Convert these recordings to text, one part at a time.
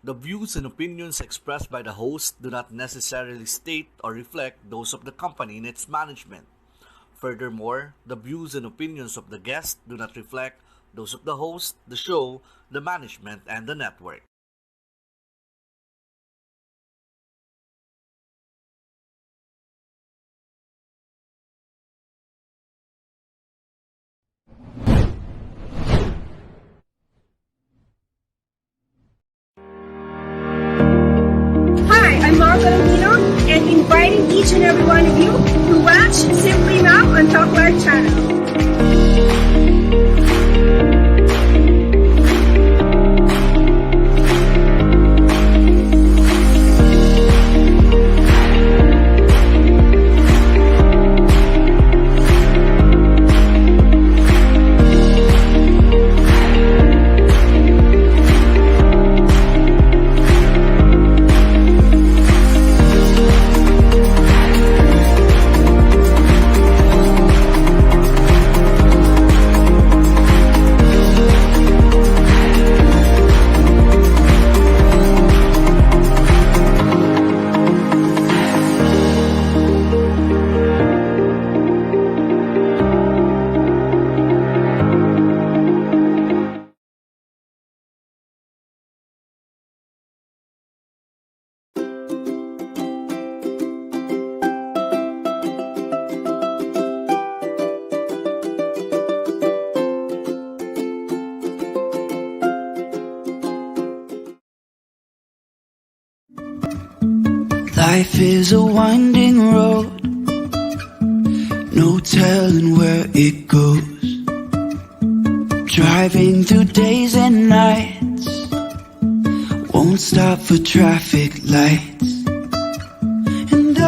The views and opinions expressed by the host do not necessarily state or reflect those of the company and its management. Furthermore, the views and opinions of the guest do not reflect those of the host, the show, the management, and the network. Hi, I'm Mark Valentino and inviting each and every one of you to watch Simply Now on Talk Live channel. Life is a winding road, no telling where it goes. Driving through days and nights, won't stop for traffic lights. And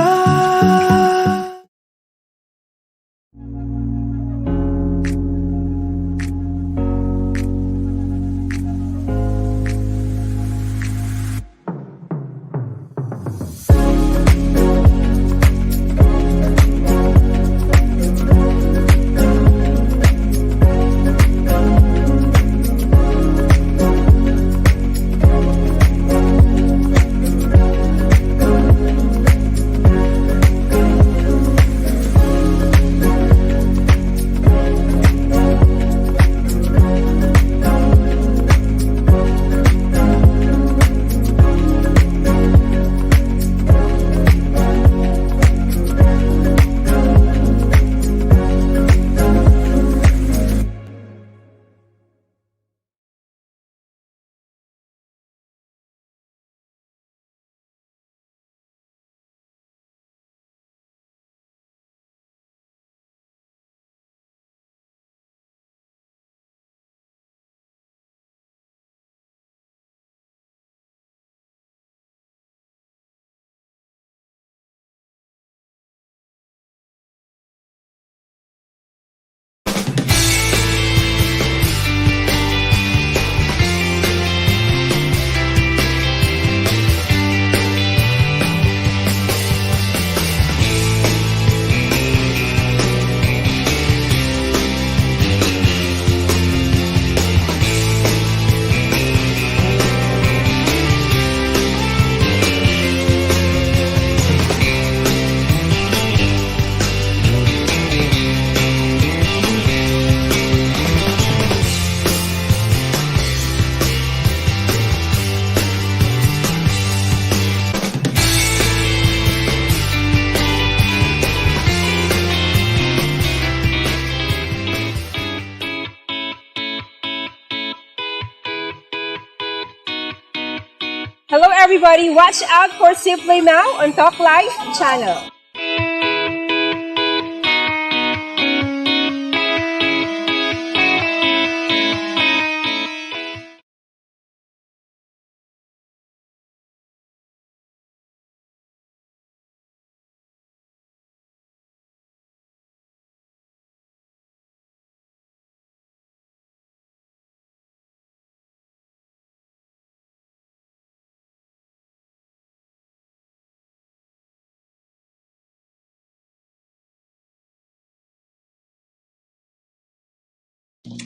Hello everybody, watch out for Simply Now on Talk Live channel.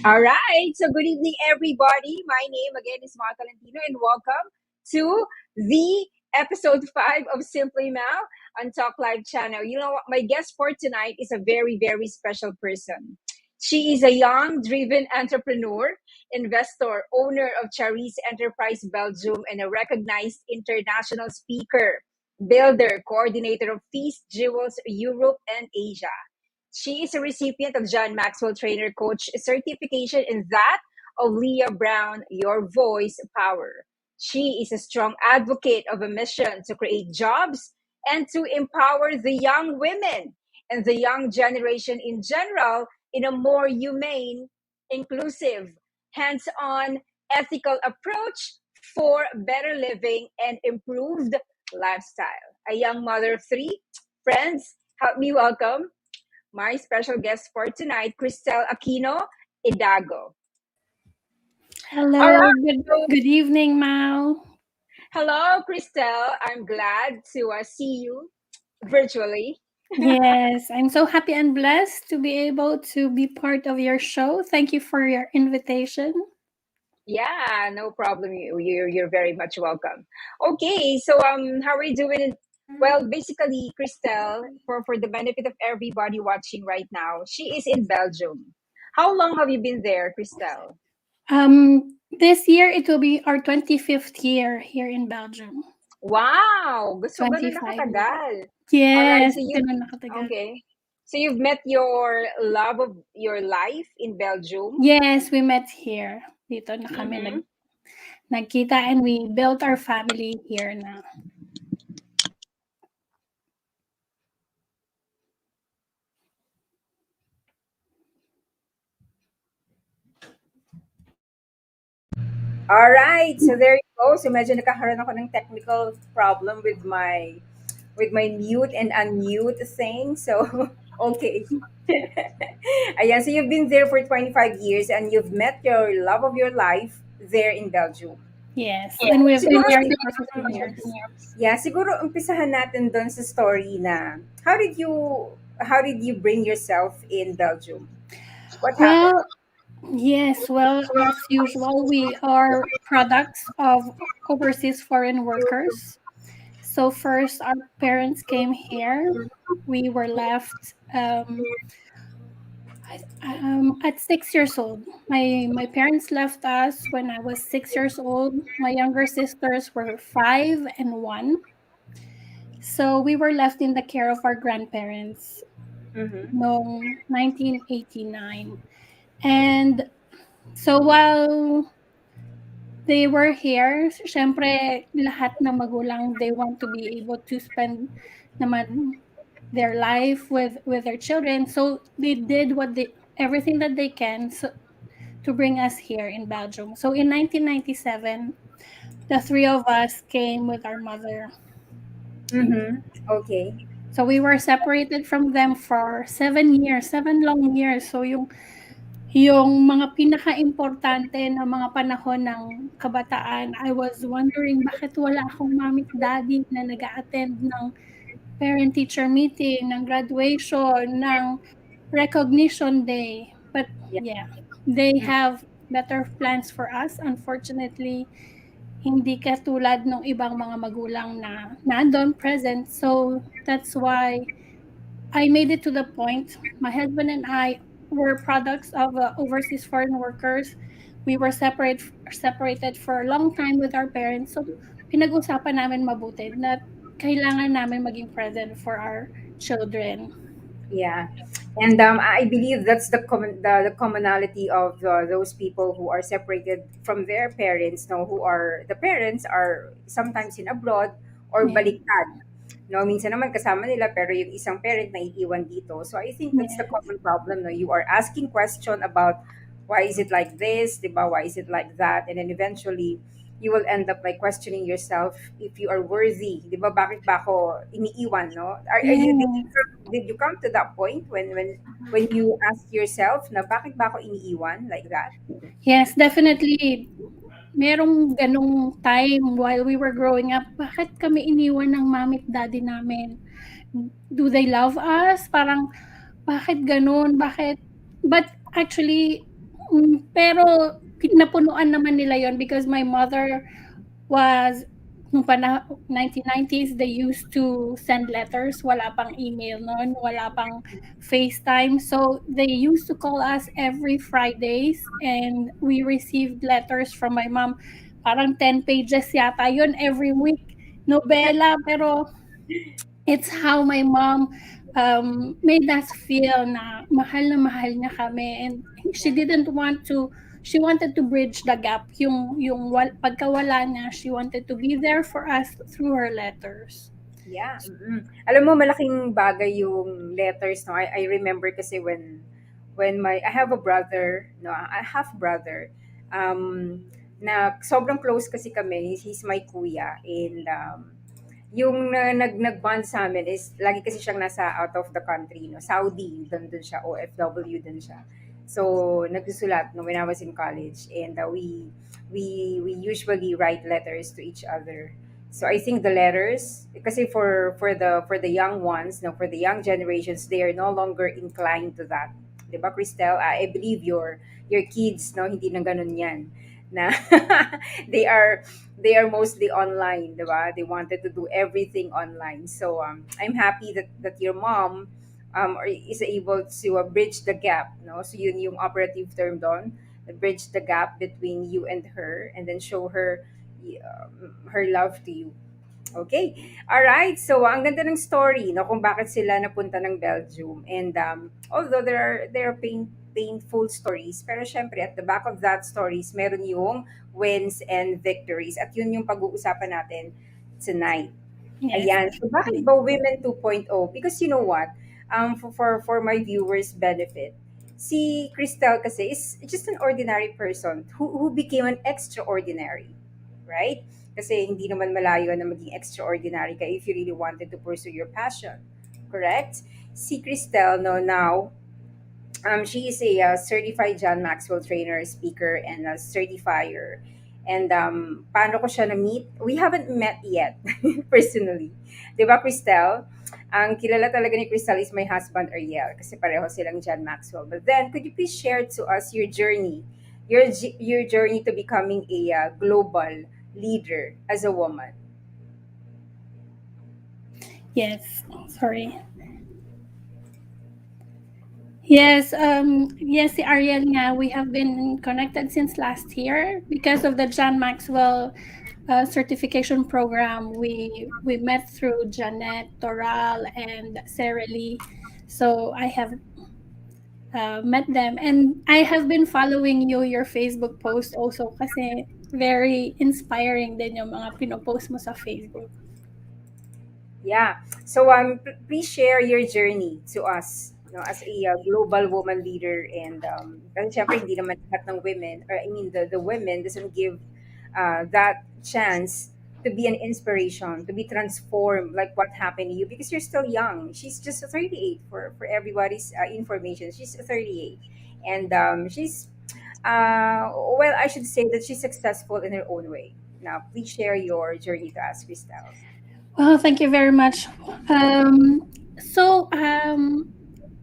All right, so good evening everybody. My name again is Mark Valentino and welcome to the episode 5 of Simply Mal on Talk Live channel. You know what? My guest for tonight is a very, very special person. She is a young, driven entrepreneur, investor, owner of Charis Enterprise Belgium, and a recognized international speaker, builder, coordinator of Feast Jewels Europe and Asia. She is a recipient of John Maxwell Trainer Coach certification and that of Leah Brown, Your Voice Power. She is a strong advocate of a mission to create jobs and to empower the young women and the young generation in general in a more humane, inclusive, hands on, ethical approach for better living and improved lifestyle. A young mother of three. Friends, help me welcome my special guest for tonight, KRYSTLE Aquino-IDAGO. All Hello, right. good evening, Mao. Hello, KRYSTLE. I'm glad to see you virtually. Yes, I'm so happy and blessed to be able to be part of your show. Thank you for your invitation. Yeah, no problem. You're very much welcome. Okay, so how are you doing? Well, basically, KRYSTLE, for the benefit of everybody watching right now, she is in Belgium. How long have you been there, KRYSTLE? This year it will be our 25th year here in Belgium. Wow, gusto ganun 25 years. nakatagal. All right, Yes, so you ganun nakatagal. okay. So you've met your love of your life in Belgium. Yes, we met here. Dito na kami Mm-hmm. nagkita and we built our family here na. All right, so there you go. So medyo nagkakaroon ako ng technical problem with my mute and unmute thing. So okay. Ayan, so you've been there for 25 years and you've met your love of your life there in Belgium. Yes, and we've been Siguro, married for 15 years. yeah, siguro umpisahan natin doon sa story na how did you bring yourself in Belgium? What happened? Well, yes, well, as usual, we are products of overseas foreign workers. So first, our parents came here. We were left at 6 years old. My parents left us when I was 6 years old. My younger sisters were 5 and 1. So we were left in the care of our grandparents Mm-hmm. noong 1989. And so while they were here, syempre lahat ng magulang, they want to be able to spend naman their life with their children. So they did everything that they can to bring us here in Belgium. So in 1997, the three of us came with our mother. Mm-hmm. Okay. So we were separated from them for 7 years, 7 long years. So yung mga pinaka-importante na mga panahon ng kabataan, I was wondering bakit wala akong mommy at daddy na nag-a-attend ng parent-teacher meeting, ng graduation, ng recognition day. But Yeah. yeah, they have better plans for us. Unfortunately, hindi katulad ng ibang mga magulang na nandun present. So that's why I made it to the point. My husband and I were products of overseas foreign workers. We were separated for a long time with our parents. So pinag-usapan namin mabuti na kailangan namin maging present for our children. Yeah, and I believe that's the commonality of those people who are separated from their parents. No, who are the parents are sometimes in abroad or Yeah. baliktad. No, minsan naman kasama nila pero yung isang parent na iiwan dito. So I think that's the Yes. common problem. No, you are asking question about why is it like this, diba? Why is it like that, and then eventually you will end up like questioning yourself if you are worthy, diba? Bakit ba ako iniiwan, no? Are you Yes. did you come to that point when you ask yourself na bakit ba ako iniiwan like that? Yes, definitely. Merong ganong time while we were growing up, bakit kami iniwan ng mommy at daddy namin? Do they love us? Parang, bakit ganun? Bakit? But actually, pero napunuan naman nila yon because my mother was nung 1990s, they used to send letters. Wala pang email noon, wala pang FaceTime. So they used to call us every Fridays and we received letters from my mom. Parang 10 pages yata yun every week. Nobela, pero it's how my mom made us feel na mahal niya kami, and Yeah. she wanted to bridge the gap, pagkawala niya, she wanted to be there for us through her letters. Yeah. Mm-mm. Alam mo, malaking bagay yung letters, no? I remember kasi when I have a brother, no, I have brother, na sobrang close kasi kami. He's my kuya. And yung nag-bond sa amin is, lagi kasi siyang nasa out of the country, no? Saudi, doon siya, OFW din siya. So, nagsusulat no, when I was in college. And we usually write letters to each other. So I think the letters, kasi for the young ones, no, for the young generations, they are no longer inclined to that. 'Di ba, Cristel? I believe your kids, no, hindi na ganun 'yan. Na they are they are mostly online, 'di ba? They wanted to do everything online. So I'm happy that your mom is able to bridge the gap, no? So yun yung operative term doon, bridge the gap between you and her, and then show her her love to you. Okay. All right. So, ang ganda ng story, no, kung bakit sila napunta ng Belgium. And although there are painful stories, pero syempre at the back of that stories, meron yung wins and victories. At yun yung pag-uusapan natin tonight. Yes, Ayan. So, bakit definitely. ba Women 2.0? Because you know what? For my viewers' benefit, si Cristel kasi is just an ordinary person who became an extraordinary. Right? Kasi hindi naman malayo na maging extraordinary ka if you really wanted to pursue your passion. Correct? Si Cristel, no, now, she is a certified John Maxwell Trainer, speaker, and a certifier. And paano ko siya na-meet? We haven't met yet, personally. Di ba, Cristel? Ang kilala talaga ni Cristel is my husband, Ariel, kasi pareho silang John Maxwell. But then, could you please share to us your journey, your journey to becoming a global leader as a woman? Yes, sorry. Yes, si Ariel nga, we have been connected since last year because of the John Maxwell certification program. We met through Janet, Toral, and Sarah Lee. So I have met them, and I have been following your Facebook post also kasi very inspiring din yung mga pinopost mo sa Facebook. Yeah. So please share your journey to us, you know, as a global woman leader. And kasi syempre hindi naman lahat ng women, or I mean the women doesn't give that chance to be an inspiration, to be transformed like what happened to you, because you're still young. She's just 38 for everybody's information. She's 38, and she's well, I should say that she's successful in her own way. Now, please share your journey to us, Christelle. Well, thank you very much. Um, so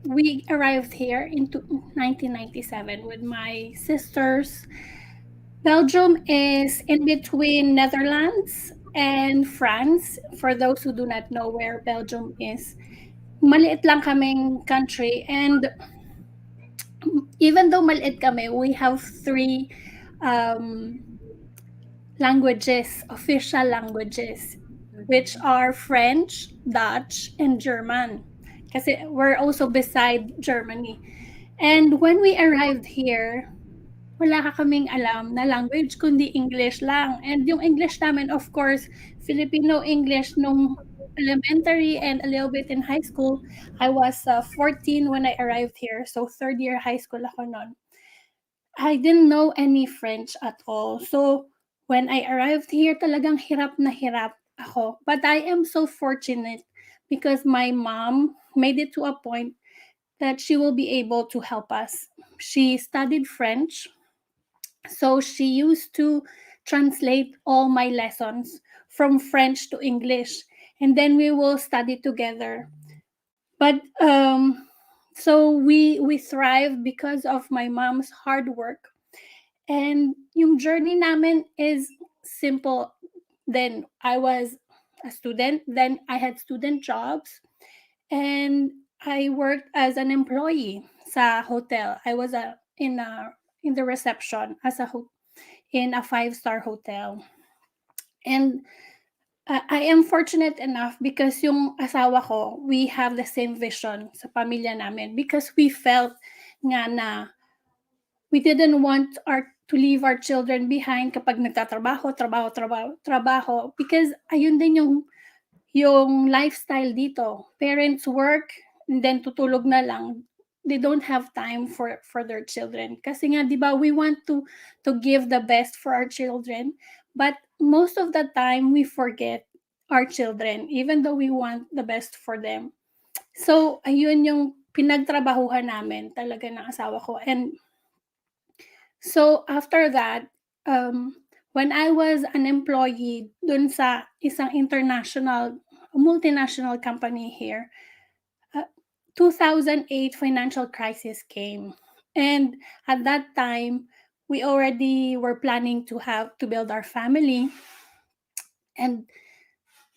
we arrived here in 1997 with my sisters. Belgium is in between Netherlands and France. For those who do not know where Belgium is, maliit lang kaming country, and even though maliit kami, we have three um, languages, official languages, which are French, Dutch, and German. Kasi we're also beside Germany. And when we arrived here, wala ka kaming alam na language kundi English lang. And yung English namin, of course, Filipino English nung elementary and a little bit in high school. I was 14 when I arrived here. So third year high school ako noon. I didn't know any French at all. So when I arrived here, talagang hirap na hirap ako. But I am so fortunate because my mom made it to a point that she will be able to help us. She studied French, so she used to translate all my lessons from French to English, and then we will study together. But so we thrive because of my mom's hard work. And yung journey namin is simple. Then I was a student. Then I had student jobs, and I worked as an employee sa hotel. I was in the reception as in a five-star hotel. And I am fortunate enough because yung asawa ko, we have the same vision sa pamilya namin, because we felt nga na we didn't want to leave our children behind kapag nagtatrabaho, trabaho, because ayun din yung lifestyle dito. Parents work and then tutulog na lang. They don't have time for their children. Kasi nga, di ba, we want to give the best for our children. But most of the time, we forget our children, even though we want the best for them. So, ayun yung pinagtrabahuhan namin talaga ng asawa ko. And so, after that, when I was an employee dun sa isang multinational company here, 2008 financial crisis came. And at that time, we already were planning to build our family. And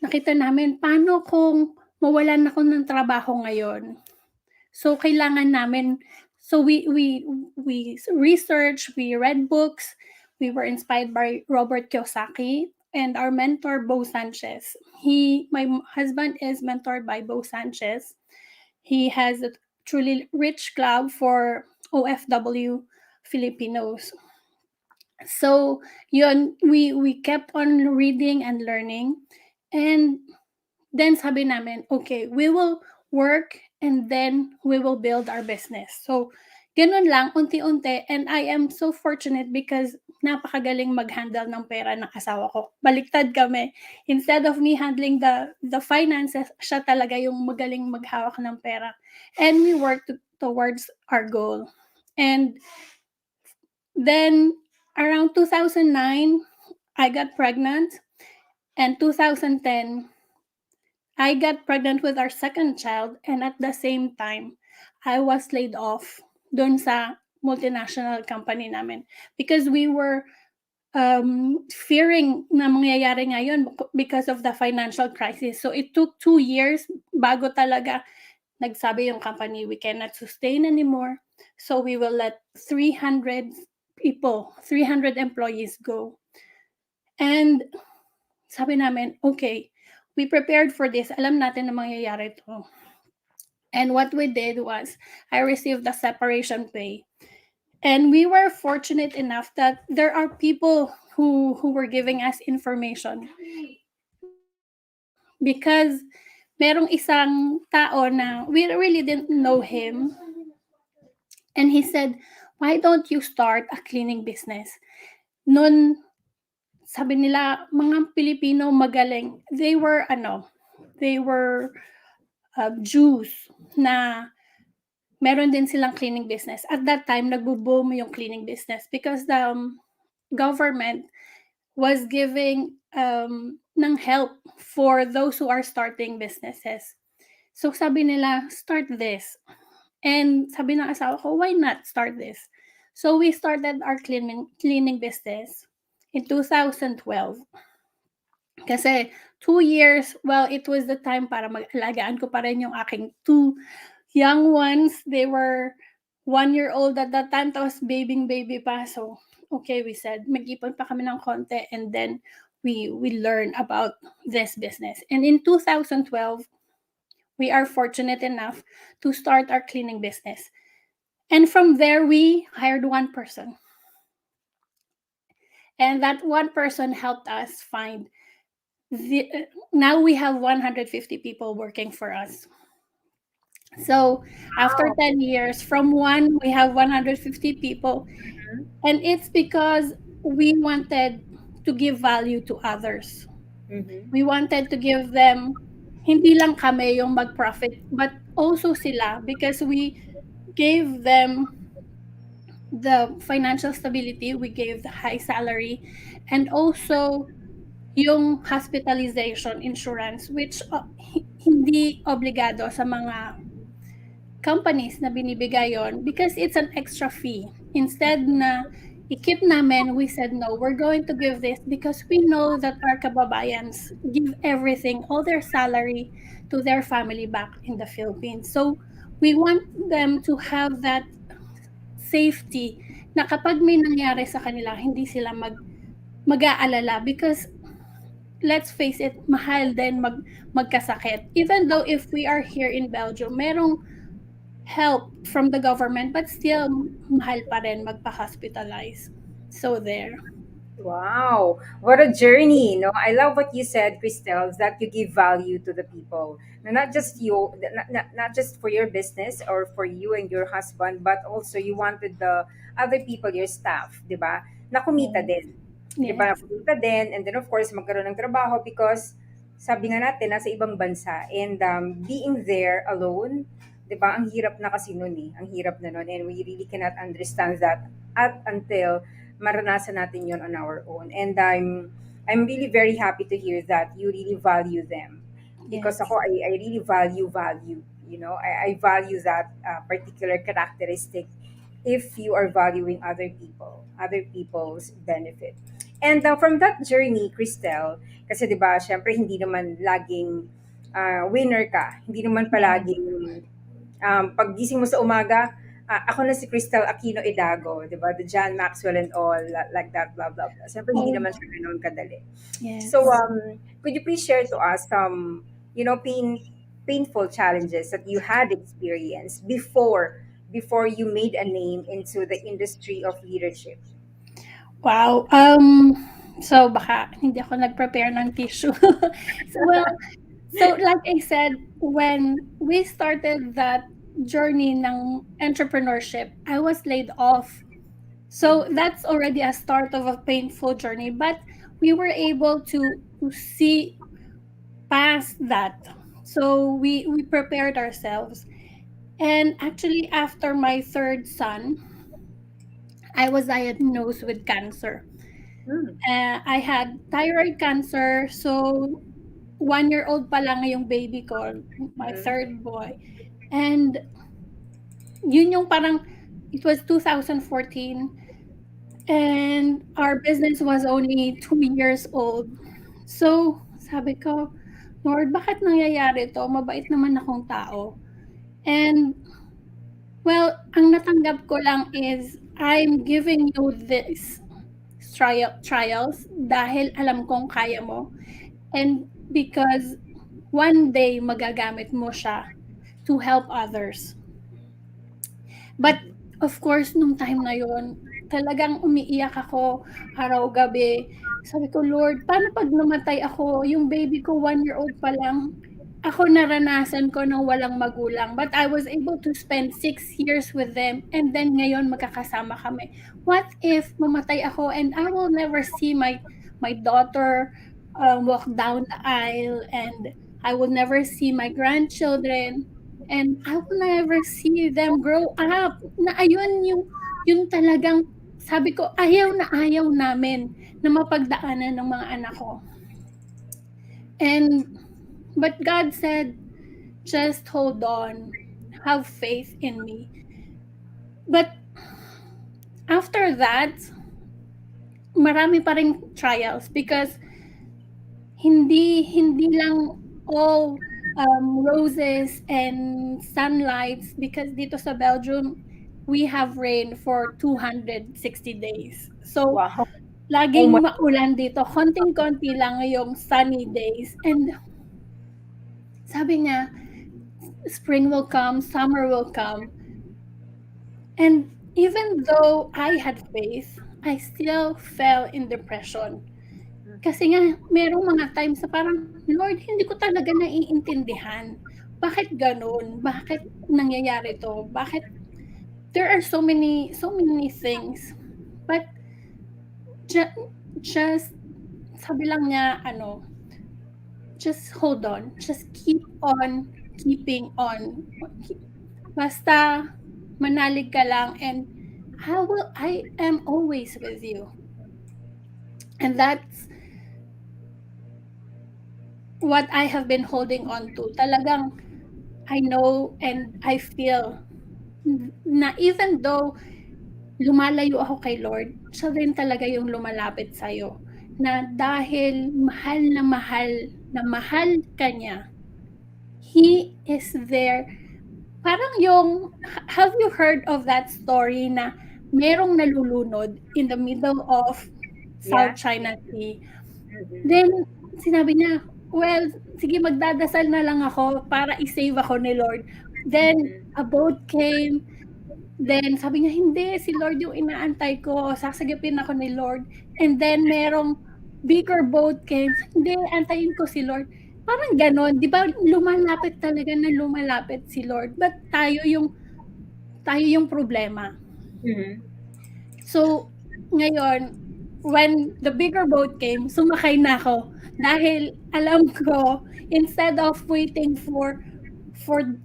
nakita namin, paano kung mawalan ako ng trabaho ngayon? So kailangan namin, so we researched, we read books, we were inspired by Robert Kiyosaki and our mentor Bo Sanchez. My husband is mentored by Bo Sanchez. He has a truly rich club for OFW Filipinos. So yun, we kept on reading and learning, and then sabi namin, okay, we will work and then we will build our business. So ganun lang, unti-unti, and I am so fortunate because napakagaling mag-handle ng pera ng asawa ko. Baliktad kami. Instead of me handling the finances, siya talaga yung magaling maghawak ng pera. And we work towards our goal. And then around 2009, I got pregnant, and 2010, I got pregnant with our second child, and at the same time, I was laid off dun sa multinational company namin because we were fearing na mangyayari ngayon because of the financial crisis. So it took 2 years bago talaga nagsabi yung company, we cannot sustain anymore. So we will let 300 employees go. And sabi namin, okay, we prepared for this. Alam natin na mangyayari to. And what we did was, I received the separation pay. And we were fortunate enough that there are people who were giving us information. Because merong isang tao na we really didn't know him. And he said, why don't you start a cleaning business? Noon, sabi nila, mga Pilipino magaling. They were Jews na meron din silang cleaning business. At that time, nagbo-boom yung cleaning business because the government was giving ng help for those who are starting businesses. So sabi nila, start this. And sabi ng asawa ko, why not start this? So we started our cleaning business in 2012. Kasi 2 years, well, it was the time para mag-alagaan ko pa rin yung aking 2 young ones. They were 1-year-old at that time, tapos baby pa. So, okay, we said, mag-ipon pa kami ng konti, and then we learned about this business. And in 2012, we are fortunate enough to start our cleaning business. And from there, we hired one person. And that one person helped us find now we have 150 people working for us. So after 10 years, from one, we have 150 people. And it's because we wanted to give value to others. We wanted to give them, hindi lang kami yung mag-profit, but also sila, because we gave them the financial stability, we gave the high salary, and also yung hospitalization insurance, which hindi obligado sa mga companies na binibigay yon, because it's an extra fee. Instead na i-keep namin, we said no, we're going to give this because we know that our kababayans give everything, all their salary to their family back in the Philippines. So we want them to have that safety na kapag may nangyari sa kanila, hindi sila mag-aalala because let's face it, mahal din magkasakit. Even though if we are here in Belgium, merong help from the government, but still mahal pa rin magpa-hospitalize. So there. Wow, what a journey! No, I love what you said, Christelle, that you give value to the people. No, not just you, not just for your business or for you and your husband, but also you wanted the other people, your staff, di ba? Na kumita din. Di ba? Na Yes. kumita din, and then of course, magkaroon ng trabaho because sabi nga natin, nasa ibang bansa. And being there alone, di ba, ang hirap na kasi nun eh. Ang hirap na nun. And we really cannot understand that at until maranasan natin yon on our own. And I'm really very happy to hear that you really value them. Because Yes. ako, I really value. You know, I value that particular characteristic if you are valuing other people's benefit. And from that journey, Christelle, kasi 'di ba, syempre hindi naman laging winner ka. Hindi naman Yes. palaging paggising mo sa umaga, ako na si Crystal Aquino-Idago, 'di ba? The John Maxwell and all, like that, blah blah blah. Syempre hindi Oh, naman siya ganoon kadali. So yes. could you please share to us some, painful challenges that you had experienced before you made a name into the industry of leadership? Wow. So baka hindi ako nag-prepare ng tissue. So, well, so like I said, when we started that journey ng entrepreneurship, I was laid off. So that's already a start of a painful journey, but we were able to see past that. So we prepared ourselves. And actually after my third son, I was diagnosed with cancer. Hmm. I had thyroid cancer. So 1 year old pa lang yung baby ko, my Mhm. third boy. And yun yung parang, it was 2014 and our business was only 2 years old. So sabi ko, Lord, bakit nangyayari to? Mabait naman akong tao. And well, ang natanggap ko lang is, I'm giving you this trials dahil alam kong kaya mo. And because one day magagamit mo siya to help others. But of course, nung time na yon, talagang umiiyak ako araw-gabi. Sabi ko, Lord, paano 'pag namatay ako, yung baby ko 1 year old pa lang, ako naranasan ko ng walang magulang, but I was able to spend 6 years with them and then ngayon magkakasama kami. What if mamatay ako and I will never see my daughter, walk down the aisle, and I will never see my grandchildren. And I will never see them grow up. Na ayun yung talagang sabi ko, ayaw na ayaw namin na mapagdaanan ng mga anak ko. And but God said, just hold on, have faith in me. But after that, marami pa ring trials because hindi lang all roses and sunlights, because dito sa Belgium we have rain for 260 days. So Wow. Oh my. laging maulan dito, konting-konti lang yung sunny days. And sabi niya, spring will come, summer will come. And even though I had faith, I still fell in depression. Kasi nga merong mga times na parang, Lord, hindi ko talaga naiintindihan. Bakit gano'n? Bakit nangyayari 'to? Bakit there are so many things. But just sabi lang niya ano, just hold on. Just keep on keeping on. Basta manalig ka lang and I am always with you. And that's what I have been holding on to. Talagang I know and I feel na even though lumalayo ako kay Lord, siya rin talaga yung lumalapit sa'yo. Na dahil na mahal ka niya, He is there. Parang yung, have you heard of that story na merong nalulunod in the middle of South Yeah. China Sea? Mm-hmm. Then, sinabi niya, well, sige magdadasal na lang ako para i-save ako ni Lord. Then, Mm-hmm. a boat came. Then, sabi niya, hindi, si Lord yung inaantay ko. Sasagipin ako ni Lord. And then, merong bigger boat came. Hindi, antayin ko si Lord. Parang ganon. Di ba, lumalapit talaga na lumalapit si Lord. But tayo yung problema. Mm-hmm. So, ngayon, when the bigger boat came, sumakay na ako. Dahil alam ko, instead of waiting for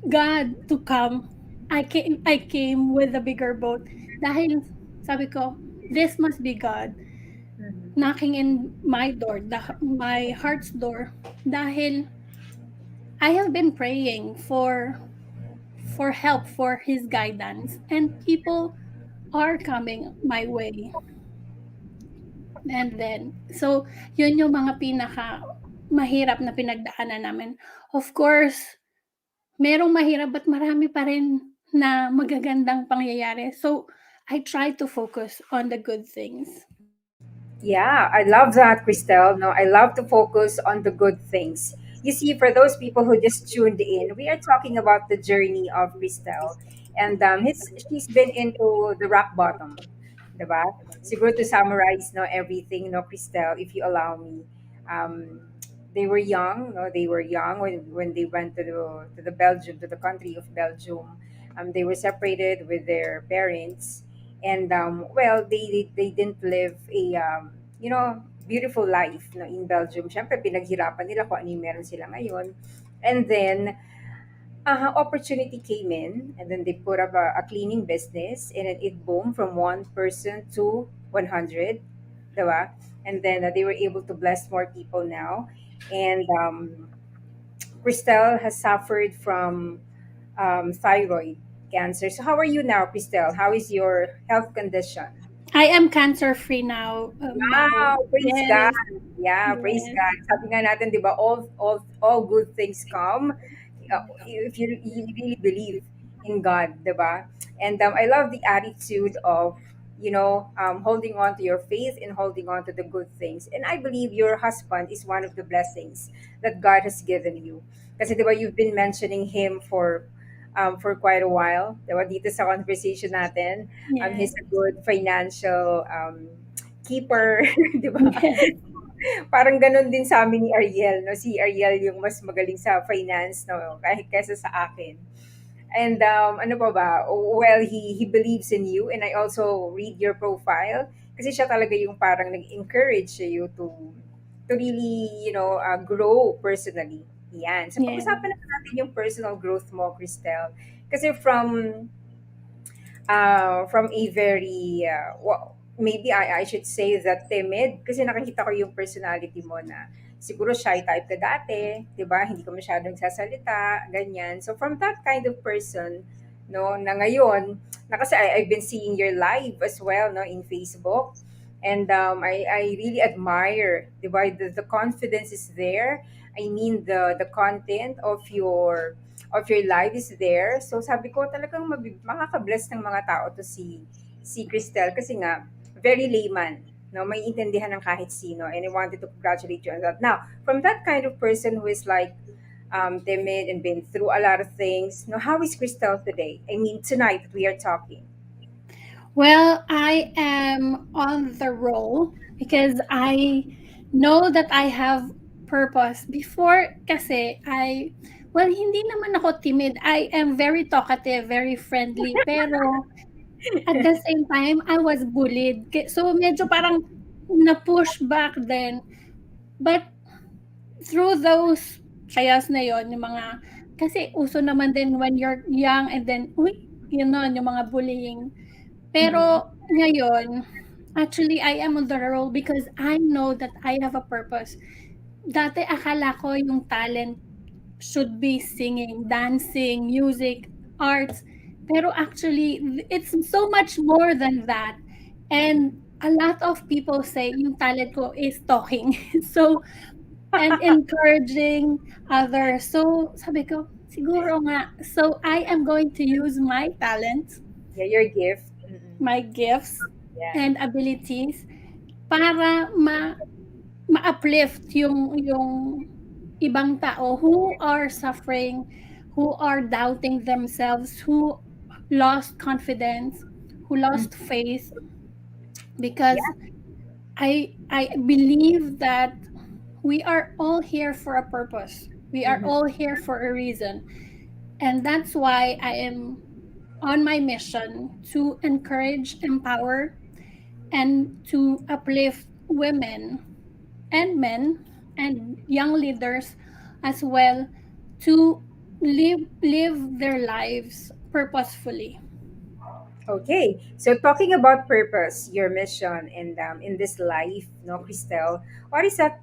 God to come, I came with the bigger boat. Dahil sabi ko, this must be God Mm-hmm. knocking in my door, my heart's door. Dahil I have been praying for help, for His guidance, and people are coming my way. And then, so, yun yung mga pinaka mahirap na pinagdaanan namin. Of course, merong mahirap but marami pa rin na magagandang pangyayari. So, I try to focus on the good things. Yeah, I love that, Christelle. No, I love to focus on the good things. You see, for those people who just tuned in, we are talking about the journey of Christelle, and she's been into the rock bottom, diba? Siguro to summarize, no, everything, no, Christelle, if you allow me, um, they were young, no, they were young when they went to the Belgium, to the country of Belgium. They were separated with their parents, and well, they didn't live a beautiful life, no, in Belgium. Syempre pinaghirapan nila kung ano yung meron sila ngayon, and then opportunity came in, and then they put up a cleaning business, and then it boomed from one person to 100, diba? And then they were able to bless more people now, and Christelle has suffered from thyroid cancer. So how are you now, Christelle? How is your health condition? I am cancer free now, Mau. Wow, praise God. Yes, Yeah, praise yes, God. Sabi nga natin, 'di ba, all good things come if you really believe in God, 'di ba? And I love the attitude of, holding on to your faith and holding on to the good things. And I believe your husband is one of the blessings that God has given you. Kasi 'di ba, you've been mentioning him for quite a while, 'di ba? Dito sa conversation natin, yes, he's a good financial keeper, 'di ba? yes. Parang ganun din sa amin ni Ariel, no? Si Ariel yung mas magaling sa finance, no? Kahit kaysa sa akin. And ano pa ba? Well, he believes in you, and I also read your profile kasi siya talaga yung parang nag-encourage you to really, grow personally. Yan. So Yes. pag-usapan naman natin yung personal growth mo, Christelle. Kasi from a very maybe I should say that timid, kasi nakikita ko yung personality mo na siguro shy type ka dati, 'di ba? Hindi ka masyadong sasalita, ganyan. So from that kind of person, no, na ngayon, na kasi I've been seeing your live as well, no, in Facebook. And I really admire, 'di ba? The confidence is there. I mean the content of your life is there. So sabi ko talagang makaka-bless ng mga tao to si Cristel kasi nga very layman, no, may intindihan ng kahit sino, and I wanted to congratulate you on that. Now, from that kind of person who is like timid and been through a lot of things, no, how is Cristel today? I mean, tonight that we are talking. Well, I am on the roll because I know that I have purpose. Before kasi well, hindi naman ako timid. I am very talkative, very friendly. Pero at the same time, I was bullied. So medyo parang na-push back then. But through those trials na yon, yung mga, kasi uso naman din when you're young and then, yun nun, yung mga bullying. Mm-hmm. Pero ngayon, actually, I am on the roll because I know that I have a purpose. Dati akala ko yung talent should be singing, dancing, music, arts. Pero actually, it's so much more than that. And a lot of people say yung talent ko is talking. So, and encouraging others. So, sabi ko, siguro nga. So, I am going to use my talents, Yeah, your gift. Mm-mm. my gifts, Yeah. and abilities para ma-uplift yung ibang tao who are suffering, who are doubting themselves, who lost confidence, who lost Mm-hmm. faith, because Yeah. I believe that we are all here for a purpose. We are Mm-hmm. all here for a reason. And that's why I am on my mission to encourage, empower, and to uplift women and men and young leaders as well to live their lives purposefully. Okay, so talking about purpose, your mission, and in this life, no, Christelle, what is that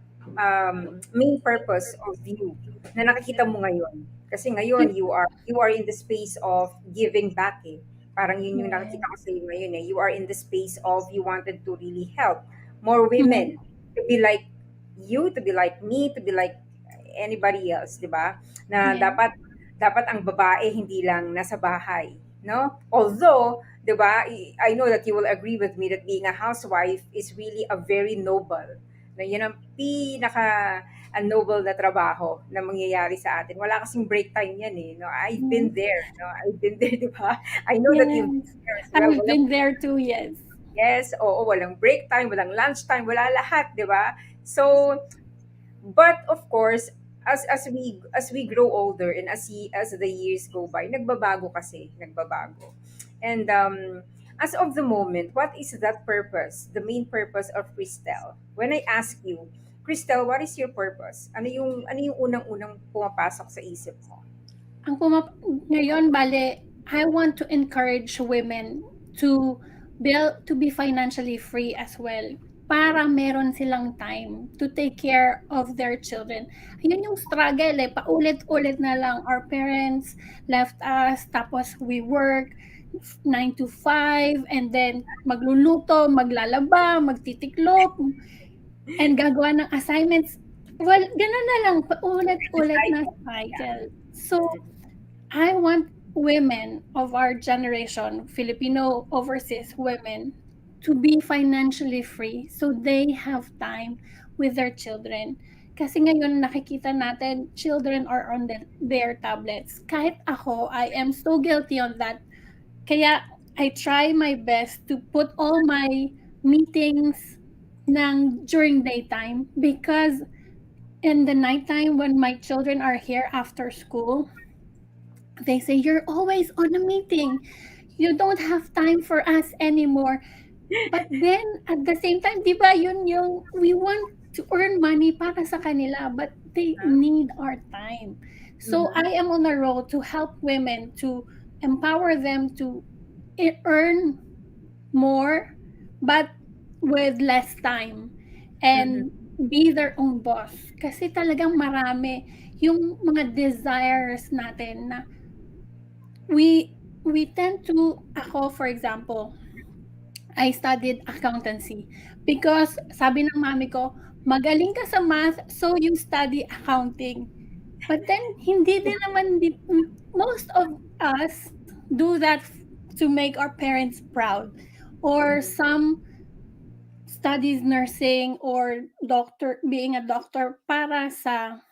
main purpose of you na nakikita mo ngayon? Kasi ngayon you are in the space of giving back eh. Parang yun yung nakikita Yes. ko sa iyo ngayon eh. You are in the space of you wanted to really help more Mhm. women to be like you, to be like me, to be like anybody else, di ba? Na Yes. dapat ang babae hindi lang nasa bahay, no? Although, 'di ba, I know that you will agree with me that being a housewife is really a very noble. Na yun ang pinaka a noble na trabaho na mangyayari sa atin. Wala kasing break time yan eh. No, I've been Mhm. there. No, I've been there, di ba? I know that you've Yes. been there as well. I've Walang, been there too, yes. yes, oo, walang break time, walang lunch time, wala lahat, di ba? So, but of course, as we grow older and as the years go by, nagbabago. And as of the moment, what is that purpose, the main purpose of Christelle? When I ask you, Christelle, what is your purpose? Ano yung unang-unang pumapasok sa isip mo? Ang ngayon bale, I want to encourage women to to be financially free as well para meron silang time to take care of their children. Ayun yung struggle eh, paulit-ulit na lang our parents left us, tapos we work 9 to 5 and then magluluto, maglalaba, magtitiklop, and gagawa ng assignments. Well, gano'n na lang, The paulit-ulit na cycle. Yeah. cycle. So, I want women of our generation, Filipino overseas women, to be financially free so they have time with their children. Kasi ngayon nakikita natin, children are on their tablets. Kahit ako, I am so guilty on that. Kaya I try my best to put all my meetings during daytime, because in the nighttime when my children are here after school, they say, "You're always on a meeting. You don't have time for us anymore." But then, at the same time, di ba yun yung, we want to earn money para sa kanila, but they need our time. So, Mhm. I am on a roll to help women, to empower them to earn more, but with less time, and Mhm. be their own boss. Kasi talagang marami yung mga desires natin na we tend to, ako for example, I studied accountancy because sabi ng mami ko, magaling ka sa math, so you study accounting. But then hindi din naman most of us do that to make our parents proud, or Mhm. some studies nursing or being a doctor para sa,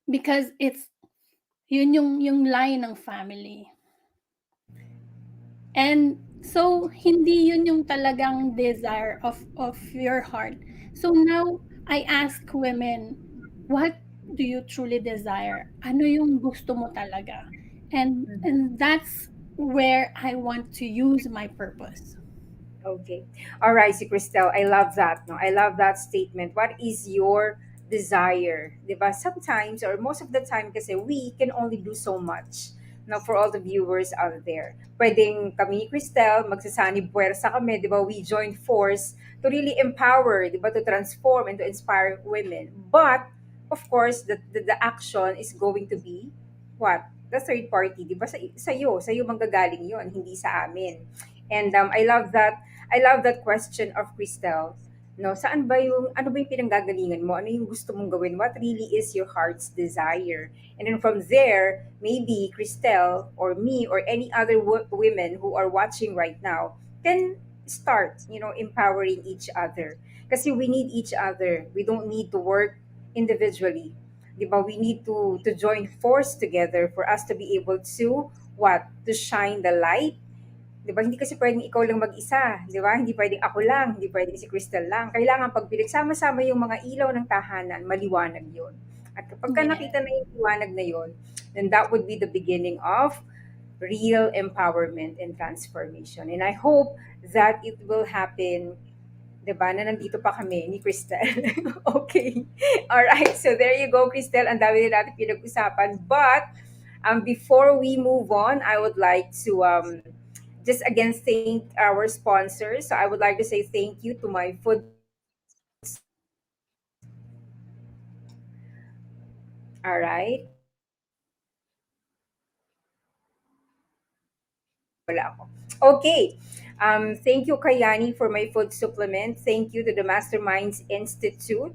because it's yun yung line ng family. And so, hindi yun yung talagang desire of your heart. So now, I ask women, what do you truly desire? Ano yung gusto mo talaga? And that's where I want to use my purpose. Okay. All right, si Christelle, I love that. No, I love that statement. What is your desire? 'Di ba? Sometimes or most of the time kasi we can only do so much. No, for all the viewers out there. Pwedeng kami ni Christelle, magsasanib puwersa kami, 'di ba? We join force to really empower, 'di ba? To transform and to inspire women. But of course, the action is going to be what? the third party, di ba? Sa'yo manggagaling yon, hindi sa amin. And I love that question of Cristel. No, saan ba yung, ano ba yung pinanggagalingan mo? Ano yung gusto mong gawin? What really is your heart's desire? And then from there, maybe Cristel or me or any other women who are watching right now can start, empowering each other. Kasi we need each other. We don't need to work individually. Di ba? We need to join force together for us to be able to what? To shine the light. 'Di ba? Hindi kasi pwedeng ikaw lang mag-isa, 'di ba? Hindi pwedeng ako lang, hindi pwedeng si Crystal lang. Kailangan pag pinagsama-sama yung mga ilaw ng tahanan, maliwanag 'yon. At kapag ka Yeah. nakita na yung liwanag na 'yon, then that would be the beginning of real empowerment and transformation. And I hope that it will happen, 'di ba, na nandito pa kami ni Crystal. Okay. All right. So there you go, Crystal. Ang dami na natin pinag-usapan. But before we move on, I would like to just again thank our sponsors. So I would like to say thank you to my food. All right. Wala ako. Okay. Thank you, Kayani, for my food supplement. Thank you to the Masterminds Institute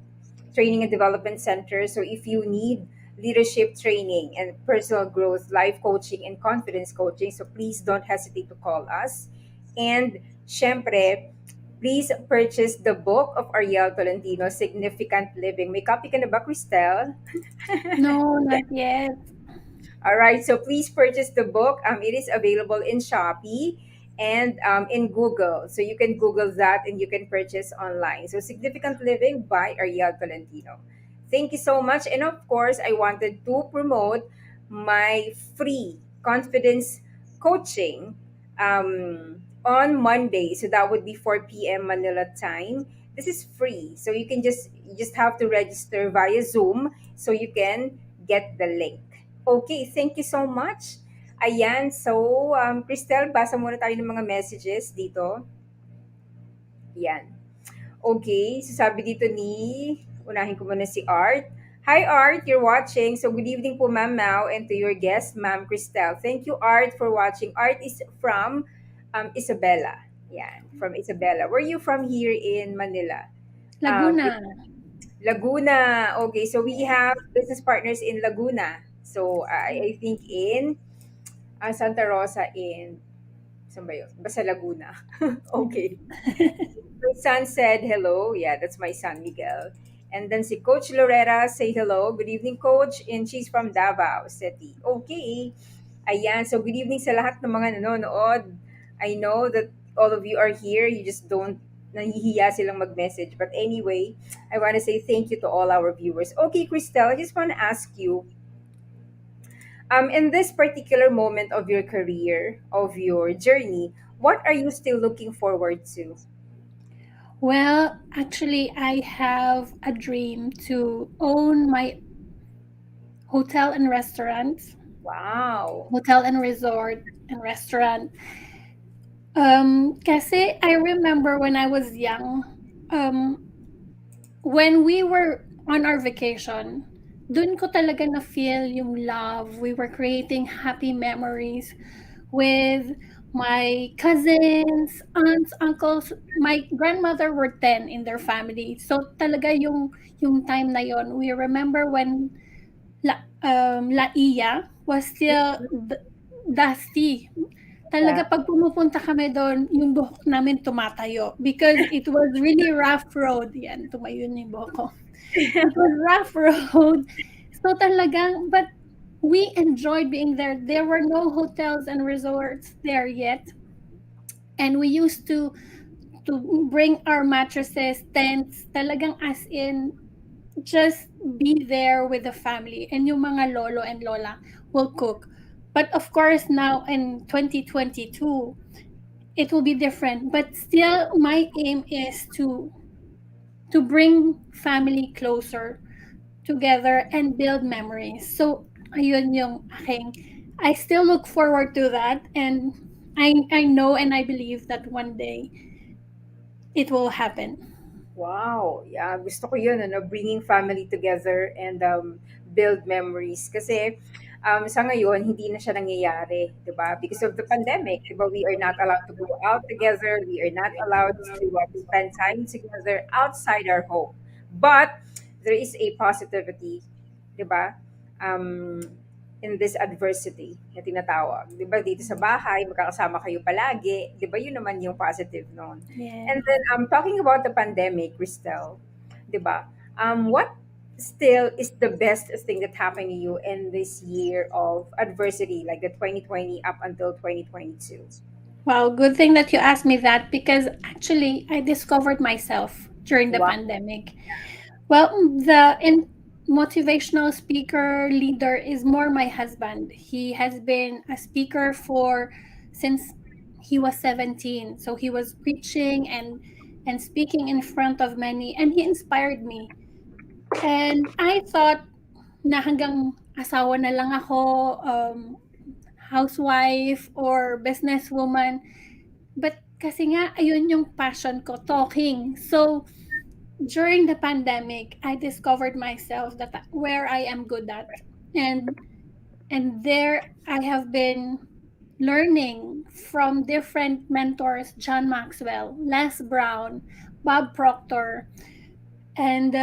Training and Development Center. So if you need leadership training and personal growth, life coaching, and confidence coaching, so please don't hesitate to call us. And syempre, please purchase the book of Ariel Tolentino, Significant Living. May copy ka na ba, Cristel? No, not yet. All right, so please purchase the book. It is available in Shopee and in Google. So you can Google that and you can purchase online. So Significant Living by Ariel Tolentino. Thank you so much. And of course, I wanted to promote my free confidence coaching on Monday. So that would be 4 p.m. Manila time. This is free. So you just have to register via Zoom so you can get the link. Okay, thank you so much. Ayan, so Cristel, basa muna tayo ng mga messages dito. Yan. Okay, so sabi dito unahin ko muna si Art. Hi Art, you're watching. So good evening po Ma'am Mau and to your guest, Ma'am Cristel. Thank you Art for watching. Art is from Isabela. Yan, from Isabela. Where are you from here in Manila? Laguna. Laguna. Okay, so we have business partners in Laguna. So I think in Santa Rosa in saan ba yun? Basta Laguna. Okay. My son said hello. Yeah, that's my son, Miguel. And then si Coach Loretta say hello. Good evening, Coach. And she's from Davao City. Okay. Ayan. So good evening sa lahat ng mga nanonood. I know that all of you are here. You just don't nahihiya silang mag-message. But anyway, I want to say thank you to all our viewers. Okay, Cristel, I just want to ask you, in this particular moment of your career, of your journey, what are you still looking forward to? Well, actually, I have a dream to own my hotel and restaurant, Wow. hotel and resort and restaurant. Kasi I remember when I was young, when we were on our vacation, dun ko talaga na-feel yung love. We were creating happy memories with my cousins, aunts, uncles. My grandmother were 10 in their family. So talaga yung time na yon, we remember when La Iya was still dusty. Talaga Yeah. pag pumupunta kami doon, yung buhok namin tumatayo because it was really rough road. Yan, tumayo na yung buhok ko. It was rough road. So talagang, but we enjoyed being there. There were no hotels and resorts there yet. And we used to bring our mattresses, tents, talagang as in just be there with the family, and yung mga lolo and lola will cook. But of course now in 2022 it will be different, but still my aim is to bring family closer together and build memories. So ayun yung aking, I still look forward to that, and I know and I believe that one day it will happen. Wow. Yeah, gusto ko yun, bringing family together and build memories. Kasi Sa ngayon, hindi na siya nangyayari, di ba? Because of the pandemic, di ba? We are not allowed to go out together. We are not allowed to spend time together outside our home. But there is a positivity, di ba? Um, in this adversity na tinatawag. Di ba? Dito sa bahay, magkakasama kayo palagi. Di ba? Yun naman yung positive noon. Yeah. And then, talking about the pandemic, Christelle, di ba? What still is the best thing that happened to you in this year of adversity, like the 2020 up until 2022? Wow, good thing that you asked me that because actually I discovered myself during the Wow. pandemic. Well, the motivational speaker leader is more my husband. He has been a speaker for since he was 17. So he was preaching and speaking in front of many, and he inspired me. And I thought na hanggang asawa na lang ako, housewife or businesswoman. But kasi nga, ayun yung passion ko, talking. So, during the pandemic, I discovered myself that where I am good at. And there I have been learning from different mentors, John Maxwell, Les Brown, Bob Proctor, and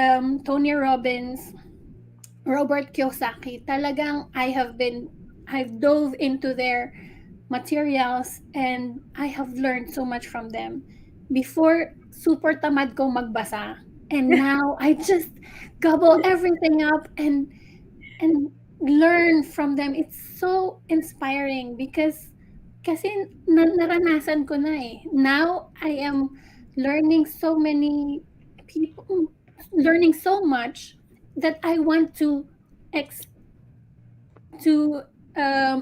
Tony Robbins, Robert Kiyosaki. Talagang I've dove into their materials and I have learned so much from them. Before, super tamad ko magbasa. And now I just gobble everything up and learn from them. It's so inspiring because kasi naranasan ko na eh. Now I am learning so many people, learning so much that I want to ex- to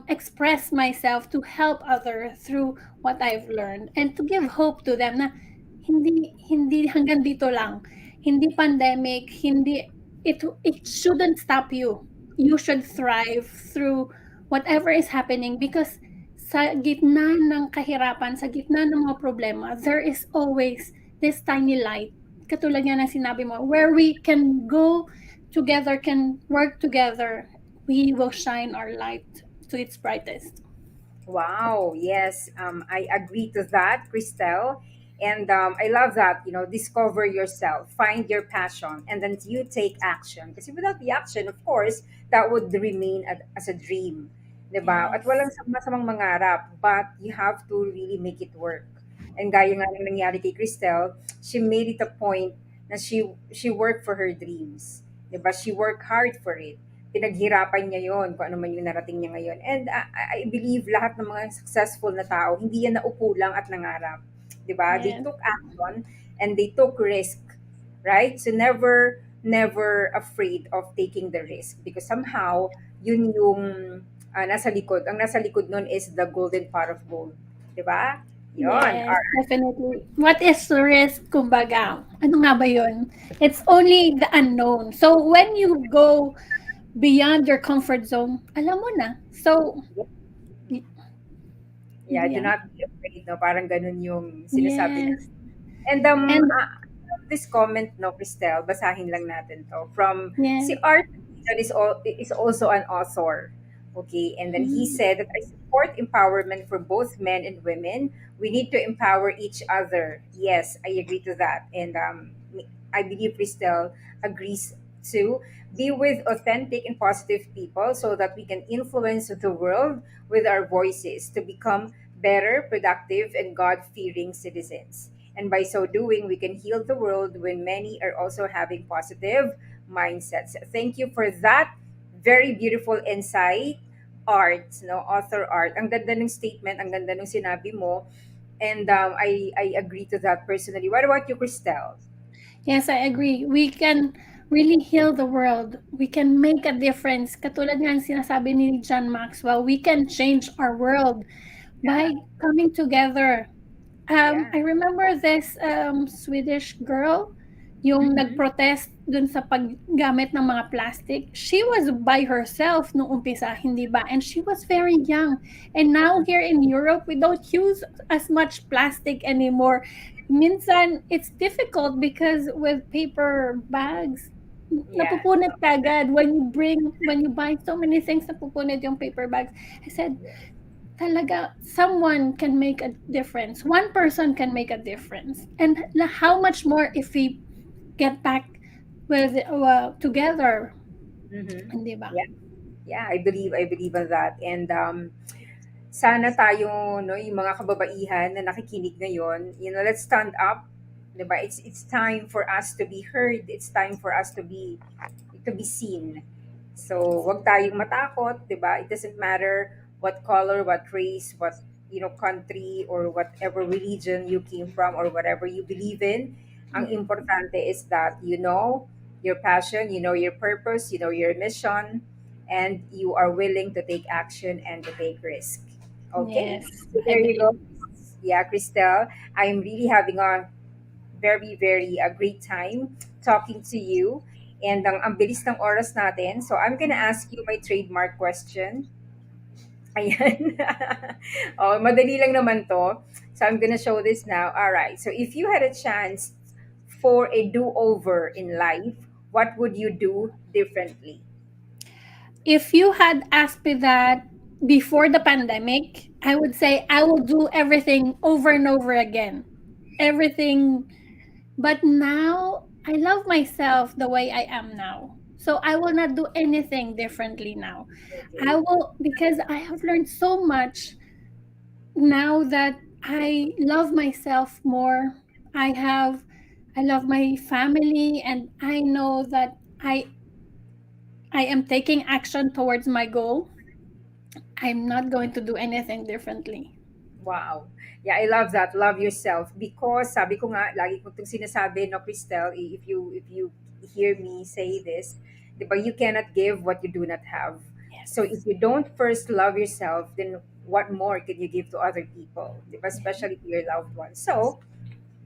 express myself to help others through what I've learned and to give hope to them na hindi hanggang dito lang. Hindi pandemic, hindi it shouldn't stop you. You should thrive through whatever is happening because sa gitna ng kahirapan, sa gitna ng mga problema, there is always this tiny light. Katulad nga ng sinabi mo, where we can go together, can work together, we will shine our light to its brightest. Wow, yes, I agree to that, Christelle. And I love that, discover yourself, find your passion, and then you take action. Because without the action, of course, that would remain as a dream. Diba? At Yes. walang masamang mangarap, but you have to really make it work. And gaya nga ng nangyari kay Christelle, she made it a point na she worked for her dreams. Diba? She worked hard for it, pinaghirapan niya yon kung ano man yung narating niya ngayon. And I believe lahat ng mga successful na tao, hindi yan naupo lang at nangarap. Diba? They Yes. took action and they took risk. Right? So never afraid of taking the risk because somehow yun yung nasa likod. Ang nasa likod nun is the golden pot of gold. Diba? Yon. Yes, definitely. What is risk, kumbaga? Ano nga ba yun? It's only the unknown. So, when you go beyond your comfort zone, alam mo na. So, Yeah, do yeah. not be afraid, no? Parang ganun yung sinasabi na. Yes. And And, this comment, no, Christelle, basahin lang natin to. From yes. si Art that is also an author. Okay, and then he said that I support empowerment for both men and women. We need to empower each other. Yes, I agree to that. And I believe Christelle agrees too. Be with authentic and positive people so that we can influence the world with our voices to become better, productive, and God fearing citizens. And by so doing, we can heal the world when many are also having positive mindsets. Thank you for that very beautiful insight, Art, no, author Art. Ang ganda ng statement, ang ganda ng sinabi mo. And I agree to that personally. What about you, Christelle? Yes, I agree. We can really heal the world. We can make a difference. Katulad nga ng sinasabi ni John Maxwell, we can change our world by coming together. Yeah. I remember this Swedish girl, yung nag-protest dun sa paggamit ng mga plastic. She was by herself nung umpisa, hindi ba? And she was very young. And now here in Europe, we don't use as much plastic anymore. Minsan, it's difficult because with paper bags, Yeah. napupunit kagad when you buy so many things, napupunit yung paper bags. I said, talaga, someone can make a difference. One person can make a difference. And how much more if we get back with together, Mm-hmm. hindi ba? Yeah. Yeah, I believe on that. And sana tayo, no, yung mga kababaihan na nakikinig ngayon, let's stand up, 'di ba? It's time for us to be heard. It's time for us to be seen. So, wag tayong matakot, 'di ba? It doesn't matter what color, what race, what country or whatever religion you came from or whatever you believe in. Ang importante is that you know your passion, you know your purpose, you know your mission, and you are willing to take action and to take risk. Okay? Yes, So I there you go. believe. Yeah, Christelle, I'm really having a very, very great time talking to you. And ang bilis ng oras natin. So I'm gonna ask you my trademark question. Ayan. Oh, madali lang naman to. So I'm gonna show this now. All right. So if you had a chance for a do-over in life, what would you do differently? If you had asked me that before the pandemic, I would say I will do everything over and over again. Everything. But now I love myself the way I am now. So I will not do anything differently now. I Okay. will, because I have learned so much now that I love myself more. I love my family, and I know that I am taking action towards my goal. I'm not going to do anything differently. Wow. Yeah, I love that. Love yourself. Because sabi ko nga, lagi ko itong sinasabi, no, Cristel, if you hear me say this, di ba, you cannot give what you do not have. So Yes. if you don't first love yourself, then what more can you give to other people? Di ba? Especially to your loved ones. So,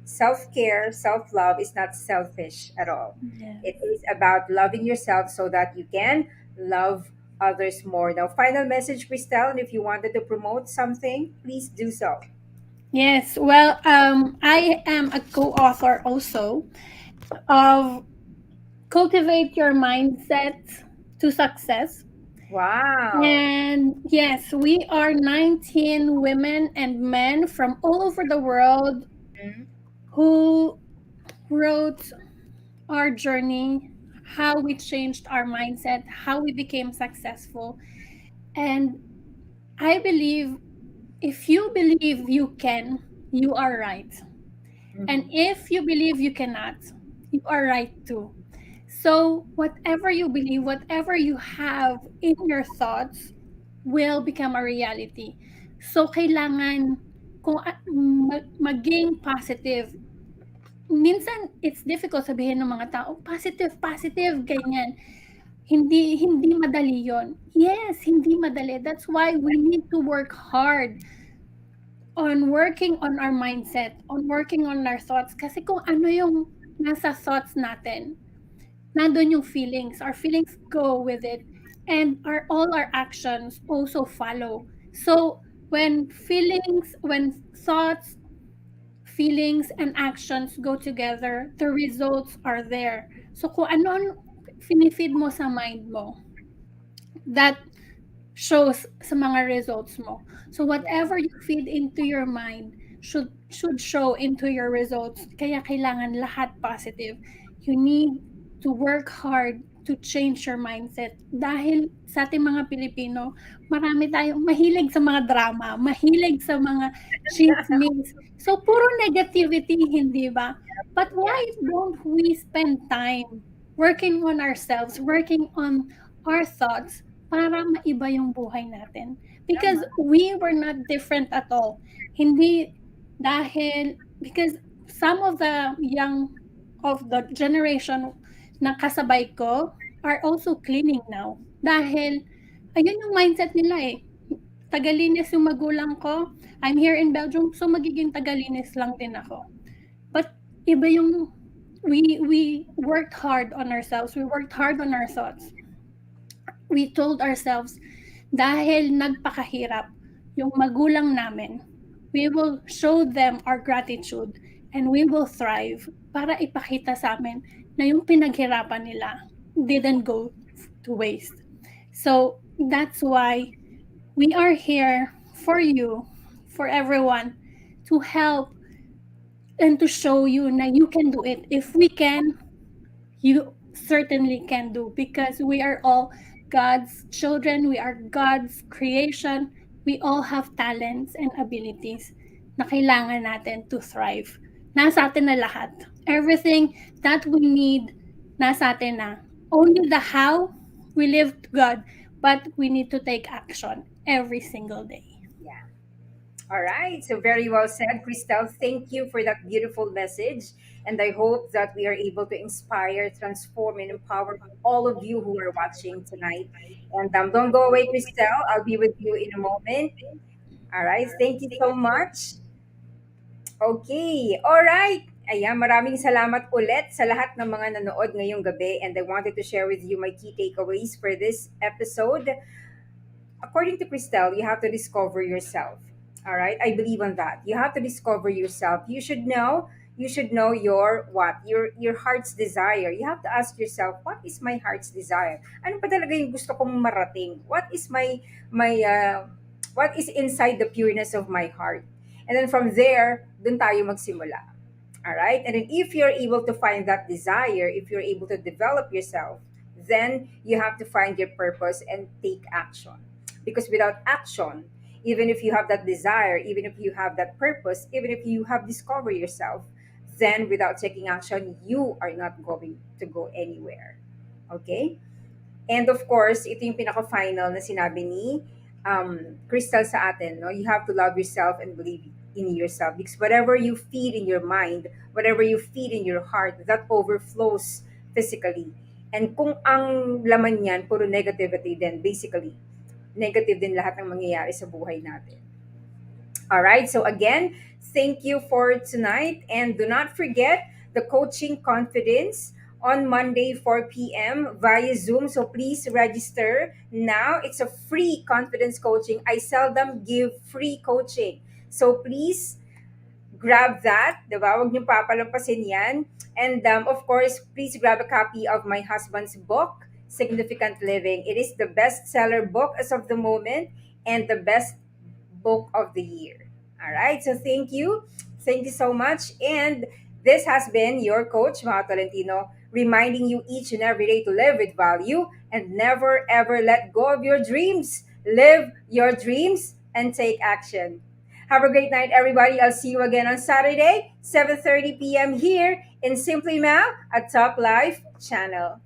self-care, self-love is not selfish at all. Yes. It is about loving yourself so that you can love others more. Now, final message, Cristel, and if you wanted to promote something, please do so. Yes. Well, I am a co-author also of Cultivate Your Mindset to Success. Wow. And yes, we are 19 women and men from all over the world Mhm. who wrote our journey, how we changed our mindset, how we became successful. And I believe if you believe you can, you are right. And Mhm. if you believe you cannot, you are right too. So, whatever you believe, whatever you have in your thoughts will become a reality. So, kailangan kung maging positive. Minsan, it's difficult sabihin ng mga tao, positive, positive, ganyan. Hindi madali yon. Yes, hindi madali. That's why we need to work hard on working on our mindset, on working on our thoughts. Kasi kung ano yung nasa thoughts natin, nandun yung feelings. Our feelings go with it. And all our actions also follow. So, when thoughts, feelings, and actions go together, the results are there. So, kung ano ang finifeed mo sa mind mo, that shows sa mga results mo. So whatever you feed into your mind should show into your results. Kaya kailangan lahat positive. You need to work hard to change your mindset. Dahil sa ating mga Pilipino, marami tayong mahilig sa mga drama, mahilig sa mga chismis. So puro negativity, hindi ba? But why Yeah. don't we spend time working on ourselves, working on our thoughts, para maiba yung buhay natin. Because Tama. we were not different at all. Hindi because some of the young of the generation na kasabay ko are also cleaning now. Dahil, ayun yung mindset nila eh. Tagalinis yung magulang ko. I'm here in Belgium, so magiging tagalinis lang din ako. But iba yung we worked hard on ourselves. We worked hard on our thoughts. We told ourselves, dahil nagpakahirap yung magulang namin, we will show them our gratitude and we will thrive para ipakita sa amin na yung pinaghirapan nila didn't go to waste. So that's why we are here for you, for everyone, to help and to show you na you can do it. If we can, you certainly can do, because we are all God's children, we are God's creation. We all have talents and abilities na kailangan natin to thrive. Nasa atin na lahat. Everything that we need, nasa atin na. Only the how, we live to God, but we need to take action every single day. Yeah. All right. So very well said, Crystal. Thank you for that beautiful message. And I hope that we are able to inspire, transform, and empower all of you who are watching tonight. And don't go away, Crystal. I'll be with you in a moment. All right. Thank you so much. Okay. All right. Ayan, maraming salamat ulit sa lahat ng mga nanood ngayong gabi. And I wanted to share with you my key takeaways for this episode. According to Christelle, you have to discover yourself. All right, I believe on that. You have to discover yourself. You should know. You should know your what your heart's desire. You have to ask yourself, what is my heart's desire? Ano pa talaga yung gusto kong marating? What is what is inside the pureness of my heart? And then from there, dun tayo magsimula. All right. And then if you're able to find that desire, if you're able to develop yourself, then you have to find your purpose and take action. Because without action, even if you have that desire, even if you have that purpose, even if you have discovered yourself, then without taking action, you are not going to go anywhere. Okay? And of course, ito yung pinaka-final na sinabi ni Crystal sa atin. No? You have to love yourself and believe in yourself. Because whatever you feed in your mind, whatever you feed in your heart, that overflows physically. And kung ang laman niyan, puro negativity then basically, negative din lahat ng mangyayari sa buhay natin. All right. So again, thank you for tonight. And do not forget the coaching confidence on Monday 4 p.m. via Zoom. So please register now. It's a free confidence coaching. I seldom give free coaching. So please grab that. Diba? Huwag niyo papalampasin yan. And of course, please grab a copy of my husband's book, Significant Living. It is the bestseller book as of the moment and the best book of the year. All right. So thank you. Thank you so much. And this has been your coach, Mao Tolentino, reminding you each and every day to live with value and never ever let go of your dreams. Live your dreams and take action. Have a great night, everybody. I'll see you again on Saturday, 7:30 p.m. here in Simply Mal at Top Life channel.